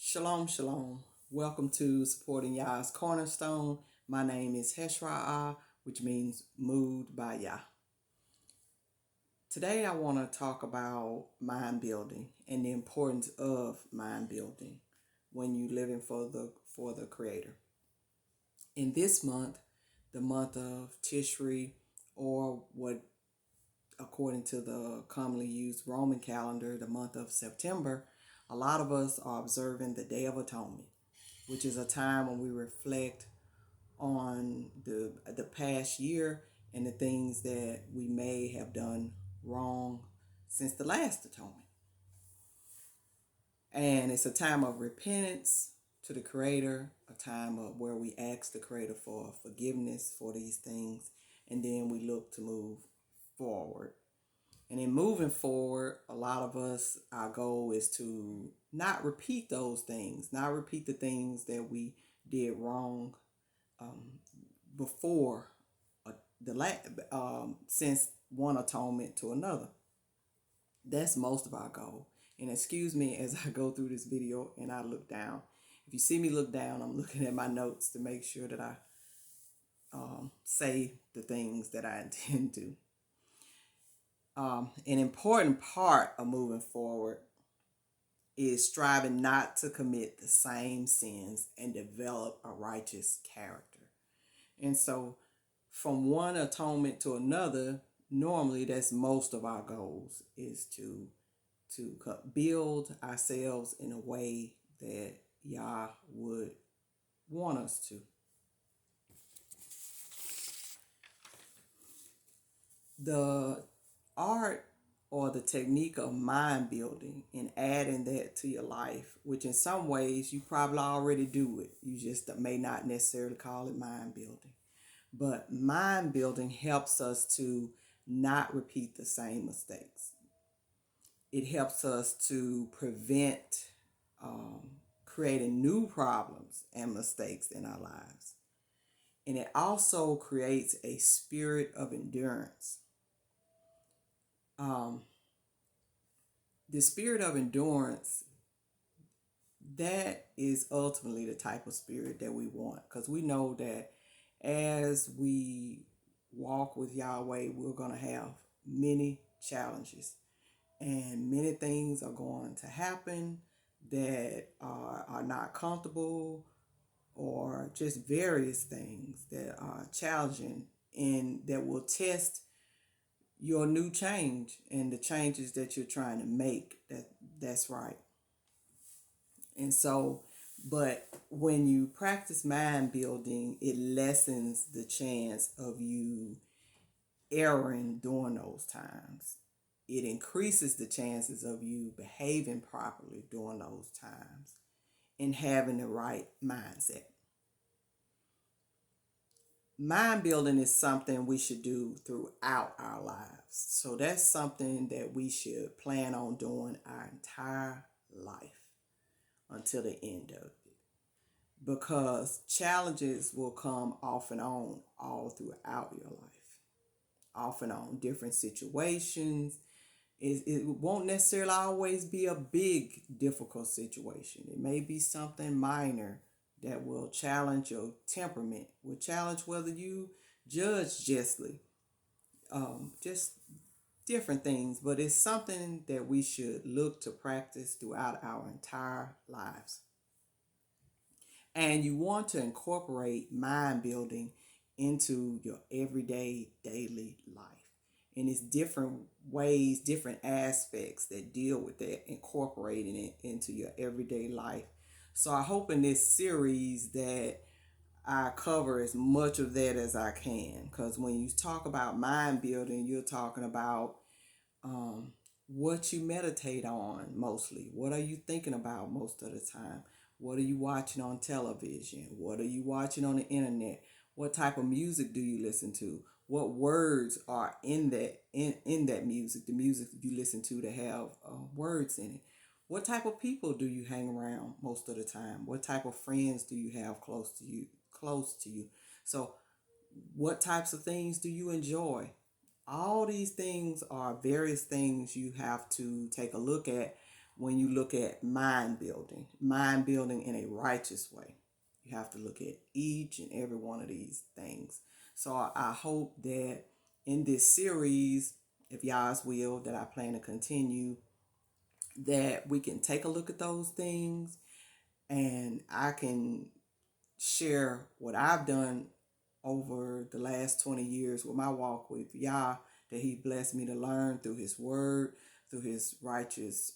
Shalom, shalom. Welcome to Supporting Yah's Cornerstone. My name is Heshra'ah, which means moved by Yah. Today I want to talk about mind building and the importance of mind building when you're living for the Creator. In this month, the month of Tishri, or what according to the commonly used Roman calendar, the month of September, a lot of us are observing the Day of Atonement, which is a time when we reflect on the past year and the things that we may have done wrong since the last atonement. And it's a time of repentance to the Creator, a time of where we ask the Creator for forgiveness for these things, and then we look to move forward. And in moving forward, a lot of us, our goal is to not repeat those things, not repeat the things that we did wrong before since one atonement to another. That's most of our goal. And excuse me as I go through this video and I look down. If you see me look down, I'm looking at my notes to make sure that I say the things that I intend to. An important part of moving forward is striving not to commit the same sins and develop a righteous character. And so from one atonement to another, normally that's most of our goals, is to build ourselves in a way that Yah would want us to. The art or the technique of mind building and adding that to your life, which in some ways you probably already do it. You just may not necessarily call it mind building. But mind building helps us to not repeat the same mistakes. It helps us to prevent creating new problems and mistakes in our lives. And it also creates a spirit of endurance. The spirit of endurance, that is ultimately the type of spirit that we want, because we know that as we walk with Yahweh, we're going to have many challenges and many things are going to happen that are not comfortable, or just various things that are challenging and that will test your new change and the changes that you're trying to make. That's right. And so, but when you practice mind building, it lessens the chance of you erring during those times. It increases the chances of you behaving properly during those times and having the right mindset. Mind building is something we should do throughout our lives. So that's something that we should plan on doing our entire life until the end of it. Because challenges will come off and on all throughout your life. Off and on, different situations. It won't necessarily always be a big, difficult situation. It may be something minor that will challenge your temperament, will challenge whether you judge justly, just different things. But it's something that we should look to practice throughout our entire lives. And you want to incorporate mind building into your everyday, daily life. And it's different ways, different aspects that deal with that, incorporating it into your everyday life. So I hope in this series that I cover as much of that as I can. Because when you talk about mind building, you're talking about what you meditate on mostly. What are you thinking about most of the time? What are you watching on television? What are you watching on the internet? What type of music do you listen to? What words are in that music? The music you listen to have words in it. What type of people do you hang around most of the time? What type of friends do you have close to you? So what types of things do you enjoy? All these things are various things you have to take a look at when you look at mind building in a righteous way. You have to look at each and every one of these things. So I hope that in this series, if Yah's will, that I plan to continue, that we can take a look at those things and I can share what I've done over the last 20 years with my walk with Yah, that He blessed me to learn through His Word, through His righteous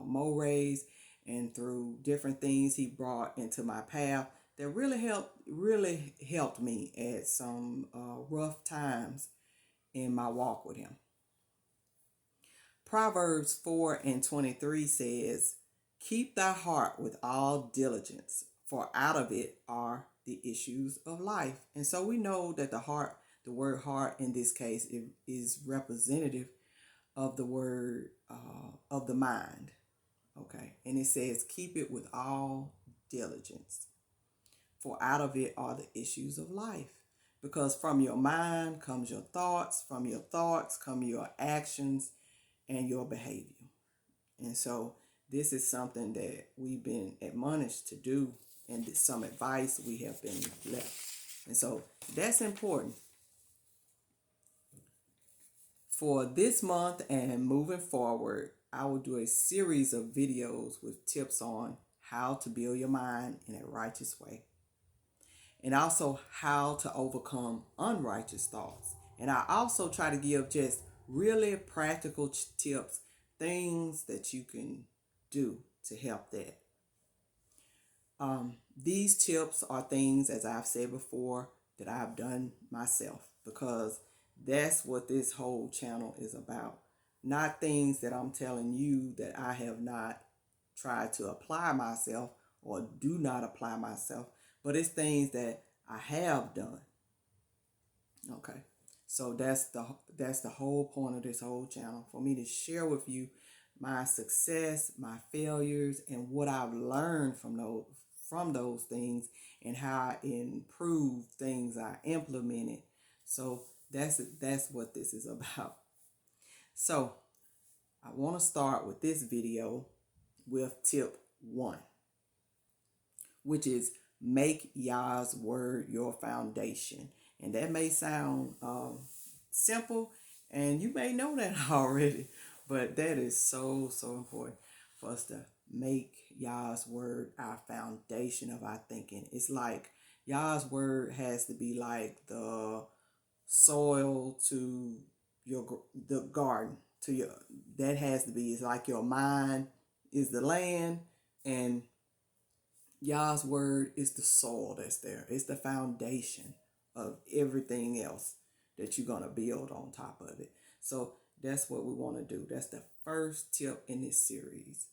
mores, and through different things He brought into my path that really helped me at some rough times in my walk with Him. Proverbs 4:23 says, "Keep thy heart with all diligence, for out of it are the issues of life." And so we know that the word heart in this case is representative of the word of the mind. Okay, and it says, "Keep it with all diligence, for out of it are the issues of life." Because from your mind comes your thoughts, from your thoughts come your actions and your behavior. And so this is something that we've been admonished to do, and some advice we have been left. And so that's important. For this month and moving forward, I will do a series of videos with tips on how to build your mind in a righteous way, and also how to overcome unrighteous thoughts. And I also try to give just really practical tips, things that you can do to help that. These tips are things, as I've said before, that I've done myself, because that's what this whole channel is about. Not things that I'm telling you that I have not tried to apply myself or do not apply myself, but it's things that I have done. Okay, so that's the whole point of this whole channel, for me to share with you my success, my failures, and what I've learned from those things, and how I improved things I implemented. So that's what this is about. So I want to start with this video with tip 1, which is make Yah's word your foundation. And that may sound simple, and you may know that already, but that is so important for us to make Yah's word our foundation of our thinking. It's like Yah's word has to be like the soil to the garden to your, that has to be, it's like your mind is the land, and Yah's word is the soil that's there. It's the foundation of everything else that you're going to build on top of it. So that's what we want to do. That's the first tip in this series.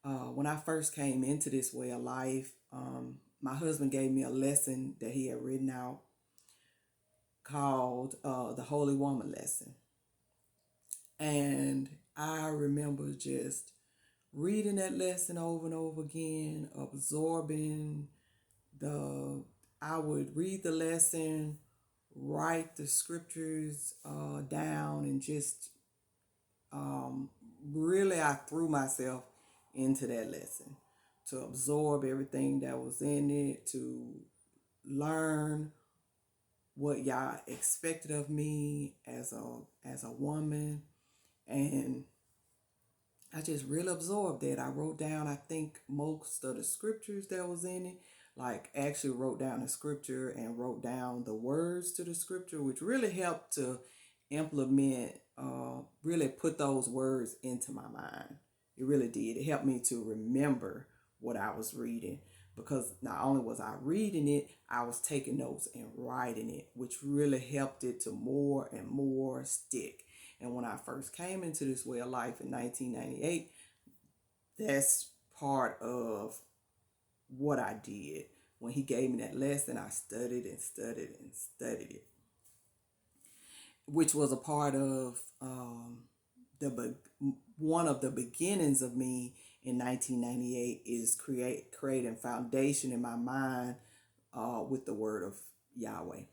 When I first came into this way of life, my husband gave me a lesson that he had written out called the Holy Woman Lesson. And I remember just reading that lesson over and over again, absorbing I would read the lesson, write the scriptures down, and just really I threw myself into that lesson to absorb everything that was in it, to learn what Yah expected of me as a woman. And I just really absorbed that. I wrote down, I think, most of the scriptures that was in it. Like, actually wrote down the scripture and wrote down the words to the scripture, which really helped to implement, really put those words into my mind. It really did. It helped me to remember what I was reading, because not only was I reading it, I was taking notes and writing it, which really helped it to more and more stick. And when I first came into this way of life in 1998, that's part of what I did. When he gave me that lesson, I studied and studied and studied it, which was a part of one of the beginnings of me in 1998 is creating foundation in my mind with the word of Yahweh.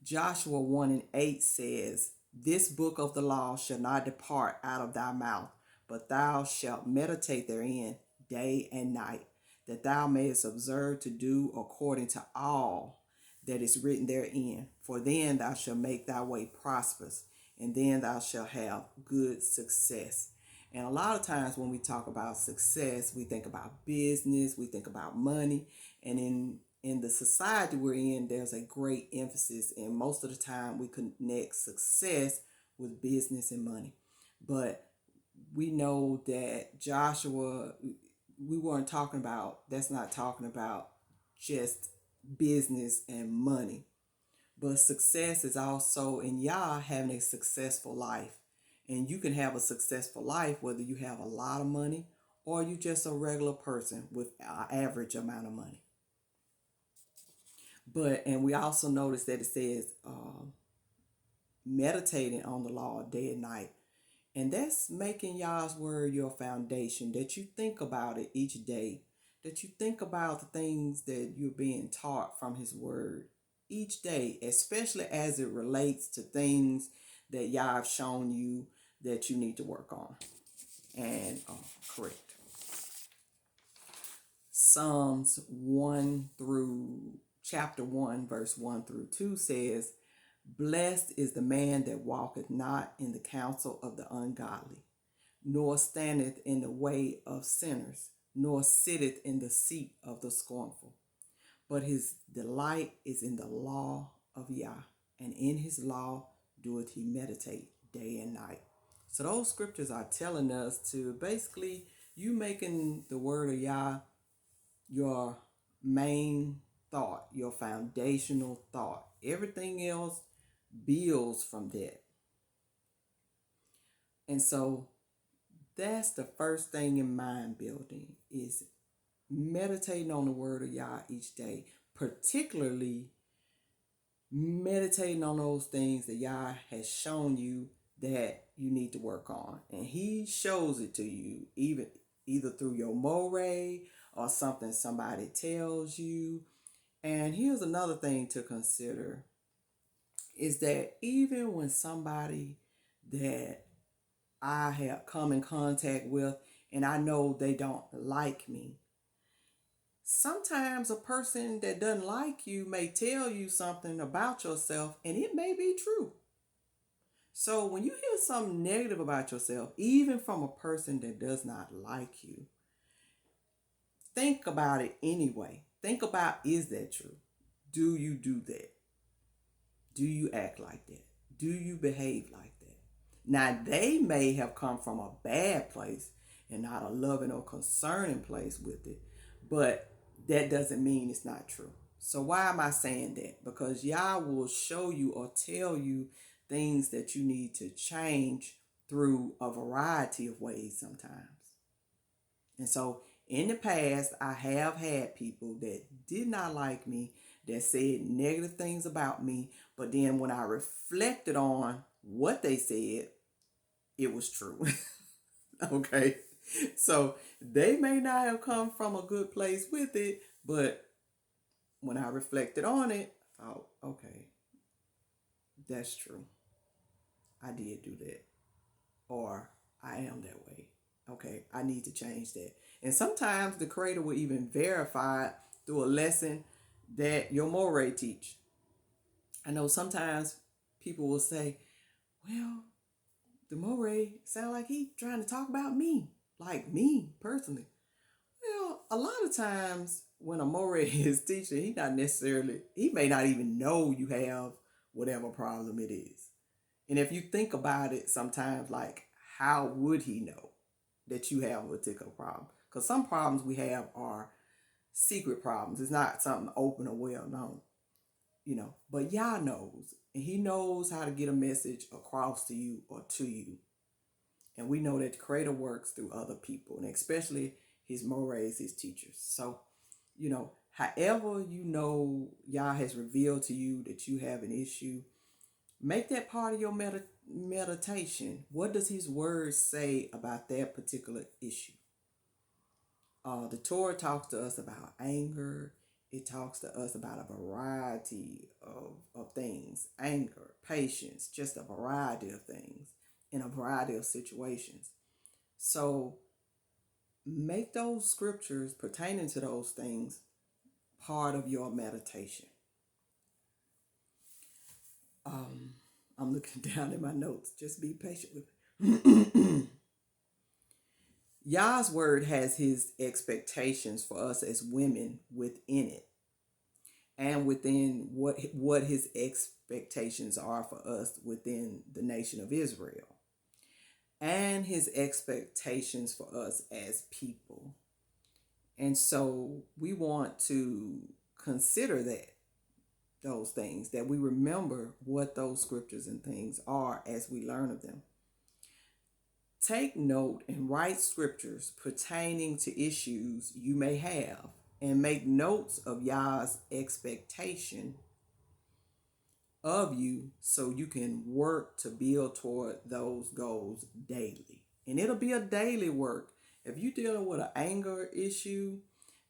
Joshua 1:8 says, "This book of the law shall not depart out of thy mouth, but thou shalt meditate therein day and night, that thou mayest observe to do according to all that is written therein. For then thou shalt make thy way prosperous, and then thou shalt have good success. And a lot of times when we talk about success, we think about business, we think about money, and in the society we're in, there's a great emphasis, and most of the time we connect success with business and money. But we know that Joshua, we weren't talking about, that's not talking about just business and money. But success is also in Yah having a successful life. And you can have a successful life whether you have a lot of money or you just a regular person with an average amount of money. But, and we also notice that it says meditating on the law day and night. And that's making Yah's word your foundation, that you think about it each day, that you think about the things that you're being taught from his word each day, especially as it relates to things that Yah have shown you that you need to work on and correct. Psalms 1 through chapter 1, verse 1 through 2 says, Blessed is the man that walketh not in the counsel of the ungodly, nor standeth in the way of sinners, nor sitteth in the seat of the scornful. But his delight is in the law of Yah, and in his law doeth he meditate day and night. So those scriptures are telling us to basically, you making the word of Yah your main thought, your foundational thought. Everything else builds from that. And so that's the first thing in mind building, is meditating on the word of Yah each day, particularly meditating on those things that Yah has shown you that you need to work on. And he shows it to you either through your moray or something somebody tells you. And here's another thing to consider, is that even when somebody that I have come in contact with and I know they don't like me, sometimes a person that doesn't like you may tell you something about yourself and it may be true. So when you hear something negative about yourself, even from a person that does not like you, think about it anyway. Think about, is that true? Do you do that? Do you act like that? Do you behave like that? Now, they may have come from a bad place and not a loving or concerning place with it, but that doesn't mean it's not true. So why am I saying that? Because Yah will show you or tell you things that you need to change through a variety of ways sometimes. And so in the past, I have had people that did not like me, that said negative things about me, but then when I reflected on what they said, it was true. Okay. So they may not have come from a good place with it, but when I reflected on it, I thought, okay, that's true. I did do that. Or I am that way. Okay, I need to change that. And sometimes the Creator will even verify it through a lesson that your moray teach. I know sometimes people will say, well, the moray sound like he trying to talk about me, like me personally. Well, a lot of times when a moray is teaching, he may not even know you have whatever problem it is. And if you think about it sometimes, like, how would he know that you have a particular problem? Because some problems we have are secret problems. It's not something open or well known, But Yah knows, and he knows how to get a message across to you or to you. And we know that the Creator works through other people, and especially his morays, his teachers. So, however Yah has revealed to you that you have an issue, make that part of your meditation. What does his word say about that particular issue? The Torah talks to us about anger. It talks to us about a variety of things. Anger, patience, just a variety of things in a variety of situations. So make those scriptures pertaining to those things part of your meditation. I'm looking down at my notes. Just be patient with me. Yah's word has his expectations for us as women within it, and within what his expectations are for us within the nation of Israel, and his expectations for us as people. And so we want to consider those things, that we remember what those scriptures and things are as we learn of them. Take note and write scriptures pertaining to issues you may have, and make notes of Yah's expectation of you so you can work to build toward those goals daily. And it'll be a daily work. If you're dealing with an anger issue,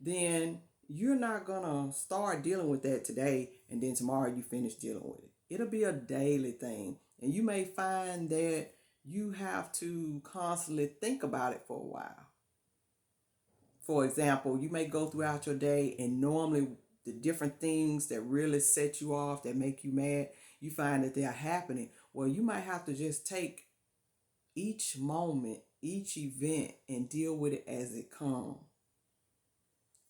then you're not going to start dealing with that today and then tomorrow you finish dealing with it. It'll be a daily thing. And you may find that you have to constantly think about it for a while. For example, you may go throughout your day and normally the different things that really set you off, that make you mad, you find that they're happening. Well, you might have to just take each moment, each event, and deal with it as it comes.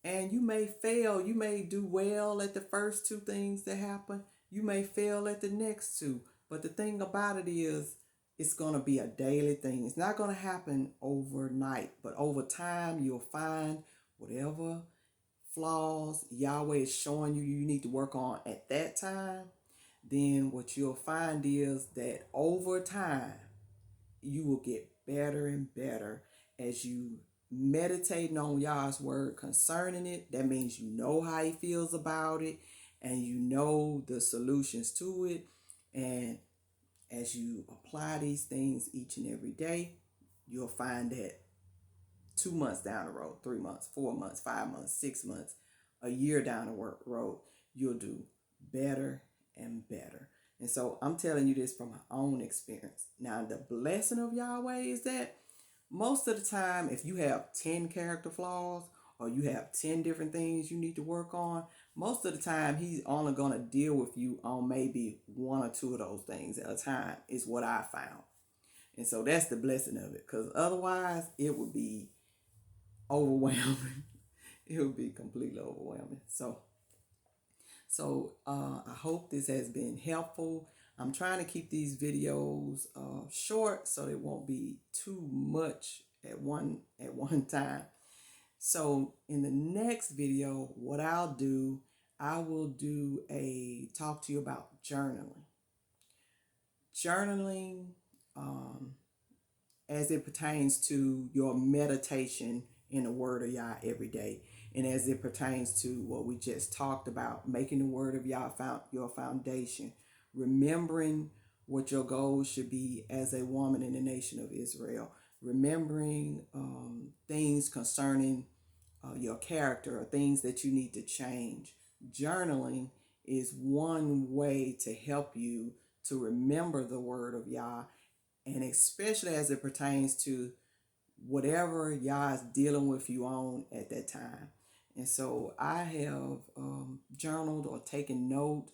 And you may fail. You may do well at the first two things that happen. You may fail at the next two. But the thing about it is, it's going to be a daily thing. It's not going to happen overnight. But over time, you'll find whatever flaws Yahweh is showing you need to work on at that time. Then what you'll find is that over time, you will get better and better as you meditating on Yah's word concerning it. That means you know how he feels about it, and you know the solutions to it. And as you apply these things each and every day, you'll find that 2 months down the road, 3 months, 4 months, 5 months, 6 months, a year down the road, you'll do better and better. And so I'm telling you this from my own experience. Now, the blessing of Yahweh is that most of the time, if you have 10 character flaws or you have 10 different things you need to work on, most of the time he's only going to deal with you on maybe one or two of those things at a time, is what I found. And so that's the blessing of it, because otherwise it would be overwhelming. It would be completely overwhelming. So I hope this has been helpful. I'm trying to keep these videos short so it won't be too much at one time. So in the next video, what I'll do, I will do a talk to you about journaling. Journaling as it pertains to your meditation in the Word of Yah every day. And as it pertains to what we just talked about, making the Word of Yah your foundation, remembering what your goals should be as a woman in the nation of Israel, remembering things concerning your character or things that you need to change. Journaling is one way to help you to remember the Word of Yah, and especially as it pertains to whatever Yah is dealing with you on at that time. And so I have journaled or taken note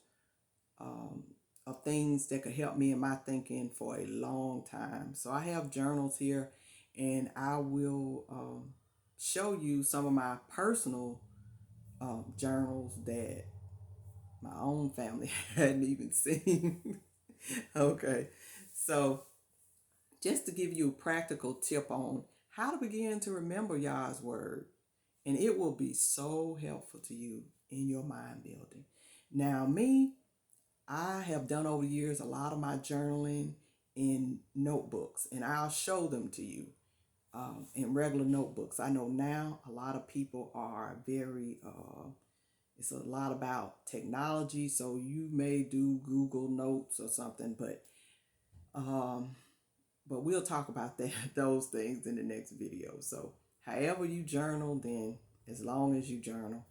of things that could help me in my thinking for a long time. So I have journals here, and I will show you some of my personal journals that my own family hadn't even seen. Okay, so just to give you a practical tip on how to begin to remember Yah's word, and it will be so helpful to you in your mind building. Now, I have done over the years a lot of my journaling in notebooks, and I'll show them to you in regular notebooks. I know now a lot of people are very, it's a lot about technology, so you may do Google Notes or something, but we'll talk about those things in the next video. So however you journal, then as long as you journal.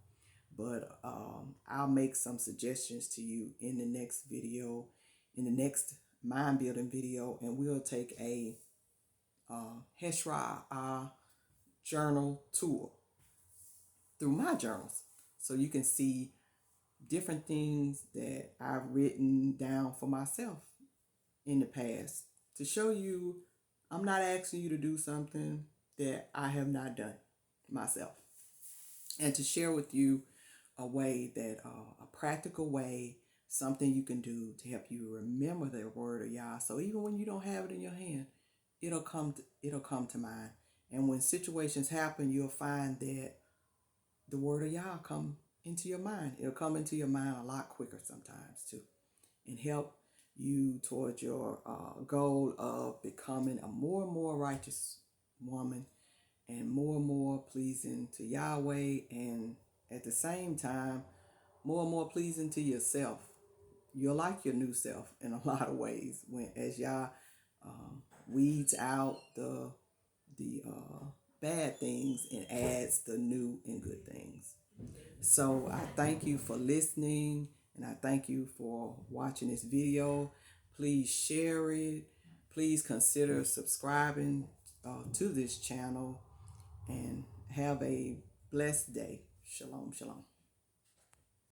But I'll make some suggestions to you in the next video, in the next mind building video, and we'll take a Heshra journal tool through my journals. So you can see different things that I've written down for myself in the past to show you I'm not asking you to do something that I have not done myself, and to share with you a way that a practical way, something you can do to help you remember the word of Yah. So even when you don't have it in your hand, it'll come to mind. And when situations happen, you'll find that the word of Yah come into your mind. It'll come into your mind a lot quicker sometimes too, and help you towards your goal of becoming a more and more righteous woman and more pleasing to Yahweh, and at the same time more pleasing to yourself. You'll like your new self in a lot of ways when as Yah weeds out the bad things and adds the new and good things. So I thank you for listening, and I thank you for watching this video. Please share it. Please consider subscribing to this channel, and have a blessed day. Shalom, shalom.